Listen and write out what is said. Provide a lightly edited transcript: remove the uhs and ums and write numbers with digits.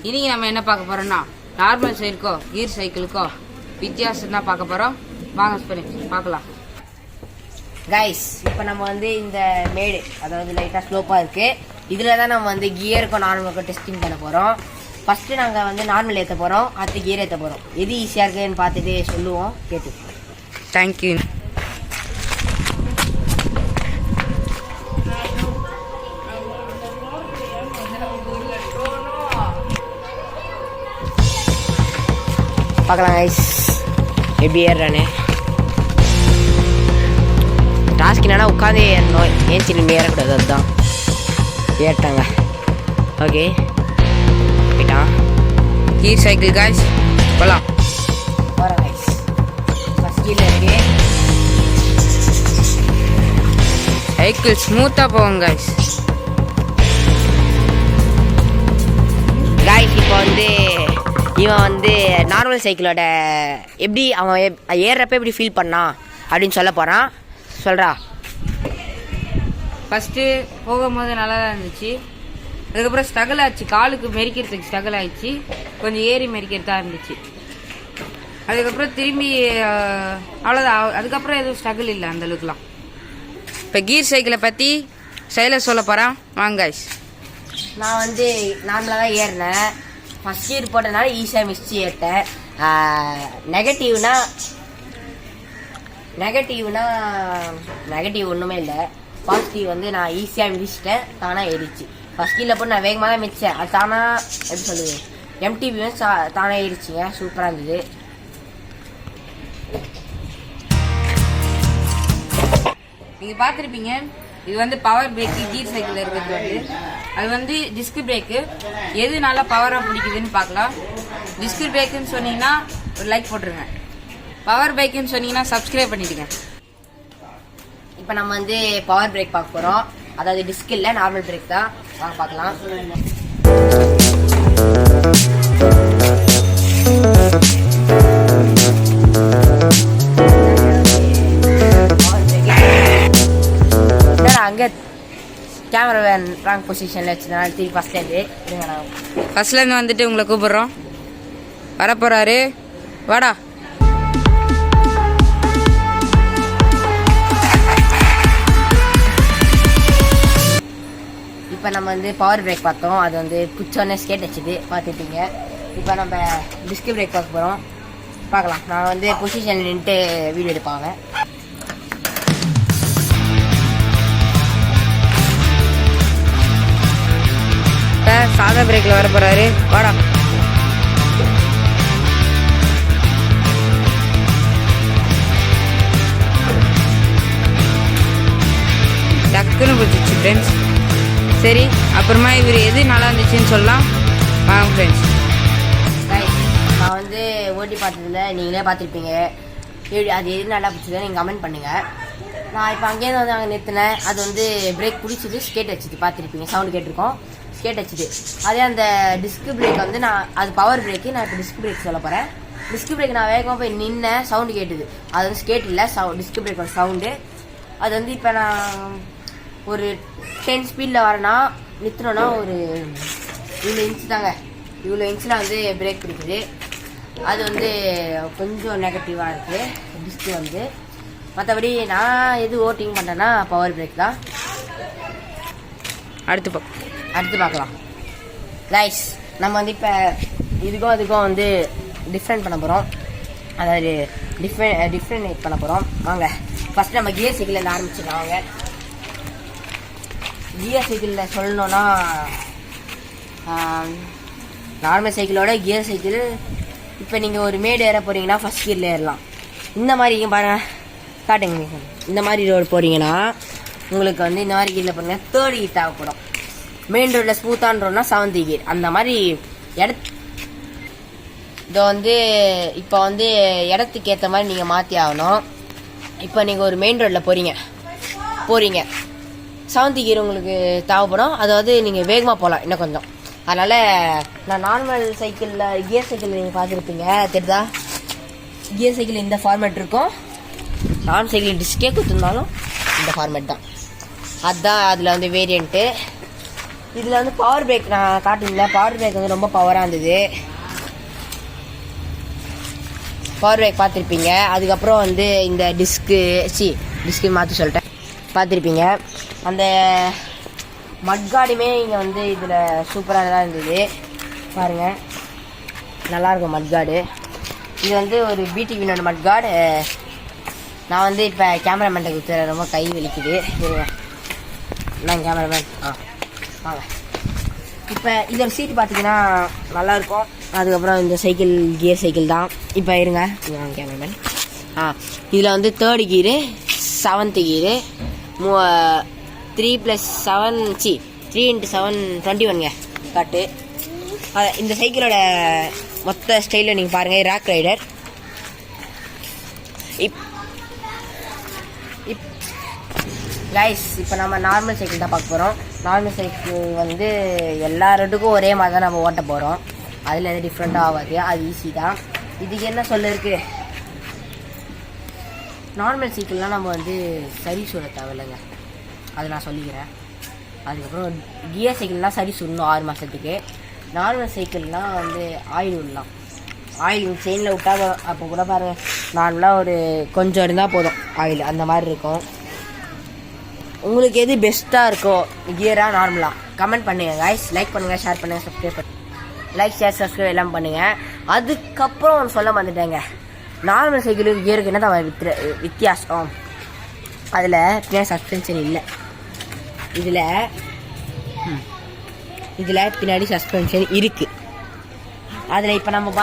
இன்னைக்கு நம்ம என்ன பார்க்க போறோம்னா நார்மல் சைக்கிளுக்கோ கீர் சைக்கிளுக்கோ வித்தியாசம் தான் பார்க்க போறோம். வாங்க பார்க்கலாம். கைஸ், இப்போ நம்ம வந்து இந்த மேடு, அதாவது லைட்டாக ஸ்லோப்பாக இருக்குது, இதில் தான் நம்ம வந்து கியருக்கும் நார்மலுக்கும் டெஸ்டிங் பண்ண போகிறோம். ஃபஸ்ட்டு நாங்கள் வந்து நார்மல் ஏற்ற போகிறோம், அடுத்து கியர் ஏற்ற போகிறோம். எது ஈஸியாக இருக்குன்னு பார்த்துட்டு சொல்லுவோம், கேட்டு. தேங்க்யூ. பார்க்கலாம் கைஸ் எப்படி ஏறுறானே. டாஸ்க் என்னன்னா உட்காந்து ஏறணும், ஏன் திரும்பி ஏறக்கூடாது, அதுதான் ஏறிட்டாங்க. ஓகே போயிட்டான். கீர் சைக்கிள் காய்ஸ் போகலாம். போகிறேன் கைஸ். ஃபஸ்ட் கீழே இருக்கு. சைக்கிள் ஸ்மூத்தாக போவோம் காய்ஸ். காய்ஸ் இப்போ வந்து இவன் வந்து நார்மல் சைக்கிளோட எப்படி அவன் ஏறுறப்ப எப்படி ஃபீல் பண்ணான் அப்படின்னு சொல்ல போகிறான். சொல்கிறா. ஃபஸ்ட்டு போகும்போது நல்லா தான் இருந்துச்சு. அதுக்கப்புறம் ஸ்ட்ரகிள் ஆச்சு, காலுக்கு மெரிக்கிறதுக்கு ஸ்ட்ரகிள் ஆயிடுச்சு, கொஞ்சம் ஏறி மெரிக்கிறதா இருந்துச்சு. அதுக்கப்புறம் திரும்பி அவ்வளோதான். அதுக்கப்புறம் எதுவும் ஸ்ட்ரகிள் இல்லை அந்தளவுக்குலாம். இப்போ கீர் சைக்கிளை பற்றி சைலர் சொல்ல போகிறான். வாங்க காய்ஸ். நான் வந்து நார்மலாக தான் ஏறினேன். ஃபஸ்ட் இயர் போட்டனால ஈஸியாக மிஸ்டி ஏறிட்டேன். நெகட்டிவ் ஒன்றுமே இல்லை. பாசிட்டிவ் வந்து நான் ஈஸியாக மிதிச்சிட்டேன், தானாக ஏறிச்சு. ஃபஸ்ட் கீழே போட்டு நான் வேகமாக தான் மிதிச்சேன், அது தானாக எப்படி சொல்லுது, எம்டிவி வந்து தானாக ஏறிச்சிங்க. சூப்பராக இருந்தது. நீங்கள் பார்த்துருப்பீங்க, இது வந்து பவர் பிரேக்கு கீர் சைக்கிள் இருக்கிறது வந்து அது வந்து டிஸ்க் பிரேக்கு. எது நல்லா பவராக பிடிக்குதுன்னு பார்க்கலாம். டிஸ்க் பிரேக்குன்னு சொன்னீங்கன்னா ஒரு லைக் போட்டுருங்க. பவர் பிரேக்குன்னு சொன்னீங்கன்னா சப்ஸ்கிரைப் பண்ணிடுங்க. இப்போ நம்ம வந்து பவர் பிரேக் பார்க்க போகிறோம். அதாவது டிஸ்க் இல்லை, நார்மல் பிரேக் தான். வாங்க பார்க்கலாம். அங்கே கேமரா ராங் பொசிஷனில் வச்சுருந்தனால திருப்பி ஃபஸ்ட்லேருந்து வந்துட்டு உங்களை கூப்பிட்றோம். வரப்போகிறாரு, வாடா. இப்போ நம்ம வந்து பவர் பிரேக் பார்த்தோம். அது வந்து பிடிச்சோன்னே ஸ்கேட் வச்சுது, பார்த்துட்டீங்க. இப்போ நம்ம டிஸ்க் பிரேக் பார்க்க போகிறோம். பார்க்கலாம். நான் வந்து பொசிஷன் நின்றுட்டு வீடியோ எடுப்பாங்க. சாதா பிரேக்கில் வர போகிறாரு, வாடா. டக்குன்னு பிடிச்சிச்சு ஃப்ரெண்ட்ஸ். சரி, அப்புறமா இவர் எது நல்லா இருந்துச்சுன்னு சொல்லலாம். வாங்க ஃப்ரெண்ட்ஸ். நான் வந்து ஓட்டி பார்த்ததில்ல, நீங்களே பார்த்துருப்பீங்க. அது எது நல்லா பிடிச்சதோ நீங்கள் கமெண்ட் பண்ணுங்கள். நான் இப்போ அங்கேருந்து வந்து அங்கே நிறுத்தினேன். அது வந்து பிரேக் பிடிச்சிது, ஸ்கேட் வச்சுது, பார்த்துருப்பீங்க. சவுண்டு கேட்டிருக்கோம், ஸ்கேட் வச்சுது. அதே அந்த டிஸ்க் பிரேக் வந்து அது பவர் பிரேக்கு. நான் இப்போ டிஸ்க் பிரேக் சொல்ல போகிறேன். டிஸ்க் பிரேக் நான் வேகமாக போய் நின்னேன், சவுண்டு கேட்டுது. அது வந்து ஸ்கேட் இல்லை, டிஸ்க் பிரேக்கோட சவுண்டு. அது வந்து இப்போ நான் ஒரு 10 ஸ்பீடில் வரேன்னா நிறுத்தினோன்னா ஒரு இவ்வளோ இன்ச்சு தாங்க, இவ்வளோ இன்ச்சில் வந்து பிரேக் பிடிக்குது. அது வந்து கொஞ்சம் நெகட்டிவாக இருக்குது டிஸ்க் வந்து. மற்றபடி நான் எது ஓட்டிங் பண்ணுறேன்னா பவர் பிரேக் தான். அடுத்து பார்க்கலாம். கைஸ், நம்ம வந்து இப்போ இதுக்கும் அதுக்கும் வந்து டிஃப்ரெண்ட் பண்ண போகிறோம். அதாவது டிஃப்ரெண்ட் பண்ண போகிறோம். வாங்க ஃபஸ்ட்டு நம்ம கியர் சைக்கிளில் ஆரம்பிச்சிடலாம். வாங்க. கியர் சைக்கிளில் சொல்லணுன்னா நார்மல் சைக்கிளோட கியர் சைக்கிள், இப்போ நீங்கள் ஒரு மேடு ஏற போகிறீங்கன்னா ஃபஸ்ட் கியரில் ஏறலாம். இந்த மாதிரி பாருங்கள், காட்டுங்க. இந்த மாதிரி ரோடு போகிறீங்கன்னா உங்களுக்கு வந்து இந்த மாதிரி கீரில் போனீங்கன்னா 3rd கீர் தேவைப்படும். மெயின் ரோடில் ஸ்மூத்தான ரோடுனா 7th கீர். அந்த மாதிரி இதை வந்து இப்போ வந்து இடத்துக்கு ஏற்ற மாதிரி நீங்கள் மாற்றி ஆகணும். இப்போ நீங்கள் ஒரு மெயின் ரோடில் போகிறீங்க 7th கீர் உங்களுக்கு தேவைப்படும். அதாவது நீங்கள் வேகமாக போகலாம் இன்னும் கொஞ்சம். அதனால் நான் நார்மல் சைக்கிளில் கியர் சைக்கிளில் நீங்கள் பார்த்துருப்பீங்க, தெரியுதா? கியர் சைக்கிள் இந்த ஃபார்மேட் இருக்கும். நார்மல் சைக்கிள் டிஸ்கே கொடுத்துருந்தாலும் இந்த ஃபார்மேட் தான். அதுதான் அதில் வந்து வேரியண்ட்டு. இதில் வந்து பவர் பிரேக் நான் காட்டினேன். பவர் பிரேக் வந்து ரொம்ப பவராக இருந்தது. பவர் பிரேக் பார்த்துருப்பீங்க. அதுக்கப்புறம் வந்து இந்த டிஸ்க்கு மாற்றி சொல்லிட்டேன், பார்த்துருப்பீங்க. அந்த மட்கார்டுமே இங்கே வந்து இதில் சூப்பராக தான் இருந்தது. பாருங்கள், நல்லாயிருக்கும் மட்கார்டு. இது வந்து ஒரு பிடிவினோட மட்கார்டு. நான் வந்து இப்போ கேமராமேன்ட்ட கொடுத்துறேன், ரொம்ப கை வலிக்குது. நான் கேமராமேன் வாங்க. இப்போ இதோட சீட்டு பார்த்தீங்கன்னா நல்லாயிருக்கும். அதுக்கப்புறம் இந்த சைக்கிள் கியர் சைக்கிள் தான். இப்போ இருங்க கேமராமேன். இதில் வந்து 3rd கீரு, 7th கீரு, 3+7 3x7 21ங்க காட்டு. இந்த சைக்கிளோட மொத்த ஸ்டைலில் நீங்கள் பாருங்கள். Rock rider. கைஸ், இப்போ நம்ம நார்மல் சைக்கிள் தான் பார்க்க போகிறோம். நார்மல் சைக்கிள் வந்து எல்லா ரெட்டுக்கும் ஒரே மாதிரி தான் நம்ம ஓட்ட போகிறோம். அதில் எதுவும் டிஃப்ரெண்ட்டாக ஆகாது, அது ஈஸி தான். இதுக்கு என்ன சொல்ல இருக்குது, நார்மல் சைக்கிள்லாம் நம்ம வந்து சரி சொல்ல தேவையில்லைங்க, அது நான் சொல்லிக்கிறேன். அதுக்கப்புறம் கியர் சைக்கிள்லாம் சரி சொல்லணும் 6 மாதத்துக்கு. நார்மல் சைக்கிள்னால் வந்து ஆயில் விடலாம். ஆயில் செயினில் விட்டால் அப்போ கூட பாருங்கள், நார்மலாக ஒரு கொஞ்சம் இருந்தால் போதும் ஆயில், அந்த மாதிரி இருக்கும். உங்களுக்கு எது பெஸ்ட்டாக இருக்கோ, கியராக நார்மலாக, கமெண்ட் பண்ணுங்கள் கைஸ். லைக் பண்ணுங்கள், ஷேர் பண்ணுங்கள், சப்ஸ்கிரைப் பண்ணுங்கள். லைக் ஷேர் சப்ஸ்கிரைப் எல்லாம் பண்ணுங்கள். அதுக்கப்புறம் ஒன்று சொல்ல வந்துட்டேங்க, நார்மல் சைக்கிளுக்கு கியருக்கு என்ன தான் வித்தியாசம். அதில் பின்னாடி சஸ்பென்ஷன் இல்லை. இதில் பின்னாடி சஸ்பென்ஷன் இருக்குது. அதில் இப்போ நம்ம